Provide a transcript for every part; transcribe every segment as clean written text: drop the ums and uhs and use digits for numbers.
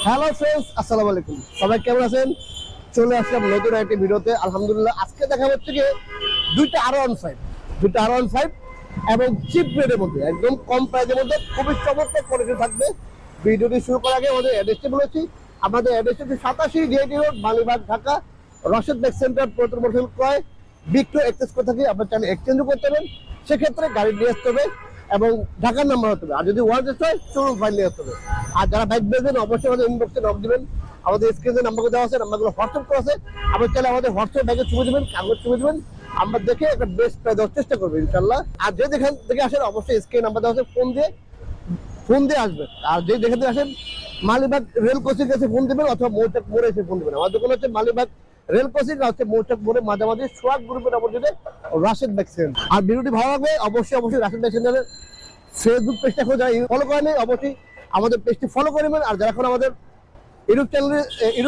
Hello friends, আসসালামু আলাইকুম। সবাই কেমন আছেন? চলে আসলাম নতুন একটি ভিডিওতে। আলহামদুলিল্লাহ, আজকে দেখা হচ্ছে কি দুইটা R15 এবং চিপ রেটের মধ্যে, একদম কম প্রাইসের মধ্যে খুবই চমৎকার কোয়ালিটি থাকবে। ভিডিওটি শুরু করার আগে আমাদের অ্যাড্রেসটি বলেছি। আমাদের অ্যাড্রেস হচ্ছে 87 DIT road, Malibagh, Dhaka. Rashed bag centre, প্রথম মোটরসাইকেল ক্রয় বিক্রয় এক্সচেঞ্জ করে থাকি। আপনার চাইলে এক্সচেঞ্জও করতে পারেন, সেক্ষেত্রে গাড়ি নিয়ে আসতে হবে এবং ঢাকার নাম্বার হতে হবে। আর যদি ওয়ার্ল্ড হয় শোরুম ফাইল নিয়ে আসতে হবে। আর যারা বাইক বেচবেন অবশ্যই আমাদের ইনবক্সে নক দিবেন। আমাদের স্ক্রিনে নাম্বারগুলো দেওয়া আছে, নাম্বারগুলো হোয়াটসঅ্যাপ করা আছে। আপনি চাইলে আমাদের হোয়াটসঅ্যাপ ব্যাগে ছবি দেবেন, কাগজ ছবি দেবেন, আমরা দেখে একটা বেস্ট প্রাইস দেওয়ার চেষ্টা করবো ইনশাল্লাহ। আর যে যেখান থেকে আসেন অবশ্যই স্ক্রিনে নাম্বার দেওয়া আছে, ফোন দিয়ে আসবেন। আর যে যেখান থেকে আসেন মালিবাগ রেল কোচিং কাছে ফোন দেবেন, অথবা মৌচাক মোড়ে এসে ফোন দেবেন। আমার দোকান হচ্ছে মালিবাগ রেল কোচিং, হচ্ছে মৌচাক মোড়ে মাঝামাঝি সোয়াগ গ্রুপের অপোজিটে রাশেদ ব্যাগ সেন্টার। আর ভিডিওটি ভালো লাগবে অবশ্যই রাশেদ ব্যাগ সেন্টারের ফেসবুক পেজটা এখন যারা ফলো করেন অবশ্যই আমাদের পেজটি ফলো করে নেবেন। আর যারা এখন আমাদের ইউটিউব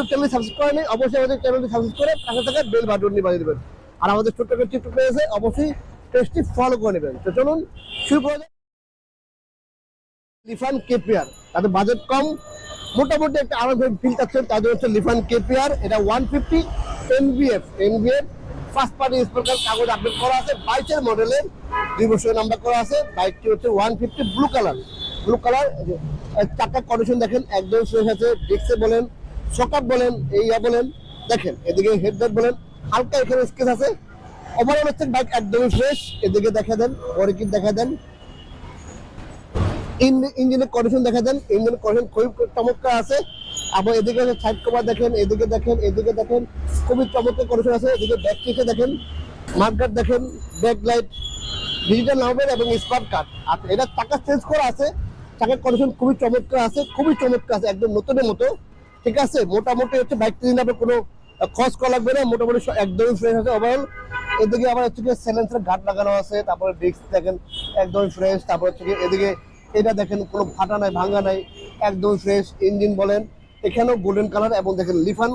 চ্যানেলে সাবস্ক্রাইব করেন অবশ্যই আমাদের চ্যানেলটি সাবস্ক্রাইব করে পাশে থাকা বেল বাটনটি বাজিয়ে দেবেন। আর আমাদের ছোট্ট একটা টিকটক পেজ আছে, অবশ্যই পেজটি ফলো করে নেবেন। তো চলুন শুরু করা যাক। লিফান কেপিআর, তাদের বাজেট কম, মোটামুটি একটা আরামদায়ক ফিল পাচ্ছেন। তাদের হচ্ছে লিফান কেপিআর, এটা 150 এনবিএফ ফার্স্ট পার্টি স্পেশাল কাগজ আপডেট করা আছে, 22 মডেলের, 2 বছরের নাম্বার করা আছে। বাইকটি হচ্ছে 150 ব্লু কালার। চাকার কন্ডিশন দেখেন একদম ফ্রেশ আছে। ডিস্কে বলেন, শকআপ বলেন, বলেন, দেখেন এদিকে হেডলাইট বলেন, হালকা এখানে স্কেচ আছে। ওভারঅল হচ্ছে বাইক একদমই ফ্রেশ। এদিকে দেখা দেন, পরে কি দেখা দেন, ইঞ্জিনের কন্ডিশন দেখা দেন, ইঞ্জিনের কন্ডিশন খুবই চমৎকার আছে। আবার এদিকে সাইড কভার দেখেন, এদিকে দেখেন খুবই চমৎকার কন্ডিশন আছে। এদিকে ব্যাক সিটে দেখেন, মার্কার দেখেন, ব্যাক লাইট, ডিজিটাল নাম্বার এবং স্মার্ট কার্ড। আর এটা চাকা চেঞ্জ করা আছে, চাকার কন্ডিশন খুবই চমৎকার আছে, একদম নতুনের মতো। ঠিক আছে, মোটামুটি হচ্ছে বাইকটি দিন আপনার কোনো খরচ করা লাগবে না, মোটামুটি একদমই ফ্রেশ আছে ওভারঅল। এদিকে আবার হচ্ছে সাইলেন্সার গার্ড লাগানো আছে, তারপরে ডিস্ক দেখেন একদমই ফ্রেশ। তারপর হচ্ছে এদিকে এটা দেখেন কোনো ফাটা নাই, ভাঙা নাই, একদম ফ্রেশ। ইঞ্জিন বলেন, এখানেও গোল্ডেন কালার এবং দেখেন লিফান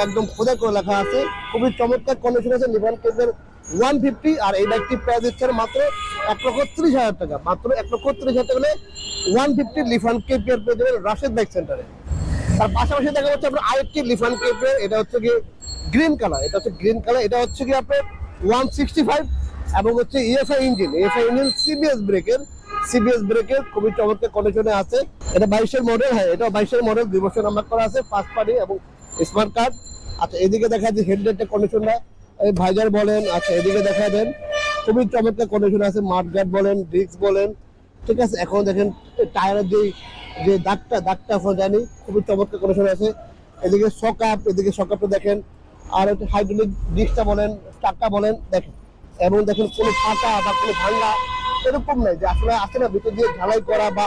একদম খোদাই করে লেখা আছে, খুবই চমৎকার কন্ডিশন আছে লিফান কেপের 150। আর এই বাইকটি প্রাইস দিচ্ছে মাত্র 1,30,000 টাকা, মাত্র 1,30,000 টাকা হলে 150 লিফান কেপিআর পেয়ে যাবেন রাশেদ বাইক সেন্টারে। তার পাশাপাশি দেখা যাচ্ছে আপনার আরেকটি লিফান কেপিআর, এটা হচ্ছে কি গ্রিন কালার, এটা হচ্ছে কি আপনার 165 এবং হচ্ছে ইএফআই ইঞ্জিন সিবিএস ব্রেকের খুবই চমৎকার কন্ডিশনে আছে। এটা 22-এর মডেল, হ্যাঁ এটা 22-এর মডেল, 2 বছর নাম্বার করা আছে, ফার্স্ট পার্টি এবং স্মার্ট কার্ড। আচ্ছা এদিকে দেখা যাচ্ছে হেডলাইটের কন্ডিশনটা, এই ভাইজার বলেন, আচ্ছা এদিকে দেখা দেন খুবই চমৎকার কন্ডিশন আছে, মাঠগার্ড বলেন, ডিস্ক বলেন। ঠিক আছে, এখন দেখেন টায়ারের যে দাগটা এখন জানি খুবই চমৎকার কন্ডিশন আছে। এদিকে শকআপটা দেখেন, আর হচ্ছে হাইড্রোলিক ডিস্কটা বলেন, চাকা বলেন দেখেন, এবং দেখেন কোনো ফাটা বা কোনো ভাঙ্গা এরকম নাই যে আসলে আসে না ভিতর দিয়ে ঝালাই করা বা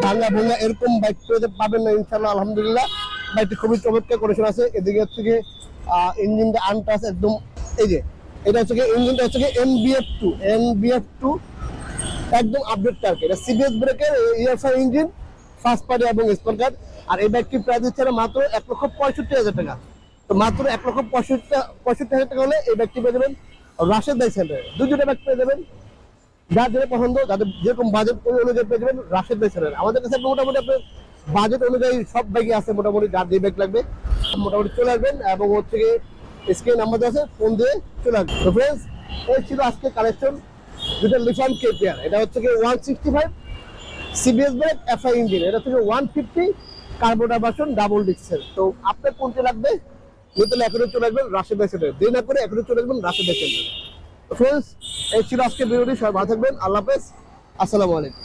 ভাঙ্গা এরকম বাইক পাবেন না ইনশাল্লাহ। আলহামদুলিল্লাহ বাইকটি খুবই চমৎকার কন্ডিশন আছে। এদিকে হচ্ছে গিয়ে ইঞ্জিনটা আনটাচ একদম, এই যে এটা হচ্ছে গিয়ে ইঞ্জিনটা হচ্ছে গিয়ে NBF2 একদম আপডেট টার্ক। এটা সিবিএস ব্রেকের ইএফআই ইঞ্জিন, ফার্স্ট পার্টি এবং স্মার্ট কার্ড। আর এই বাইকটির প্রাইস দিচ্ছে মাত্র 1,65,000 টাকা। তো মাত্র 1,65,000 টাকা হলে এই বাইকটি পেয়ে যাবেন রাশেদ বাইক সেন্টারে। দুটো বাইক পেয়ে যাবেন, যার যেটা পছন্দ, যাদের যেরকম বাজেট ওই অনুযায়ী পেয়ে যাবেন রাশেদ বাইক সেন্টারে। আমাদের কাছে মোটামুটি আপনার বাজেট অনুযায়ী সব বাইকই আছে, মোটামুটি যার যে বাইক লাগবে মোটামুটি চলে আসবেন। এবং হচ্ছে গিয়ে স্ক্রিন নাম্বার আছে, ফোন দিয়ে চলে আসবেন। তো ফ্রেন্ডস, এই ছিল আজকে কালেকশন দুটো লিফান কেপিআর। এটা হচ্ছে গিয়ে 165 সিবিএস ব্রেক এফআই ইঞ্জিন, এটা হচ্ছে 150 কার্বোটা ভার্সন ডাবল ডিস্কের। তো আপনার কোনটি লাগবে নিতে এখনই চলে আসবেন রাশেদ বাইক সেন্টারে, দেরি না করে এখনই চলে আসবেন রাশেদ বাইক সেন্টারে। ফ্রেন্ডস, এই ছিল আজকে ভিডিওটি। সবাই ভালো থাকবেন, আল্লাহ হাফেজ, আসসালামু আলাইকুম।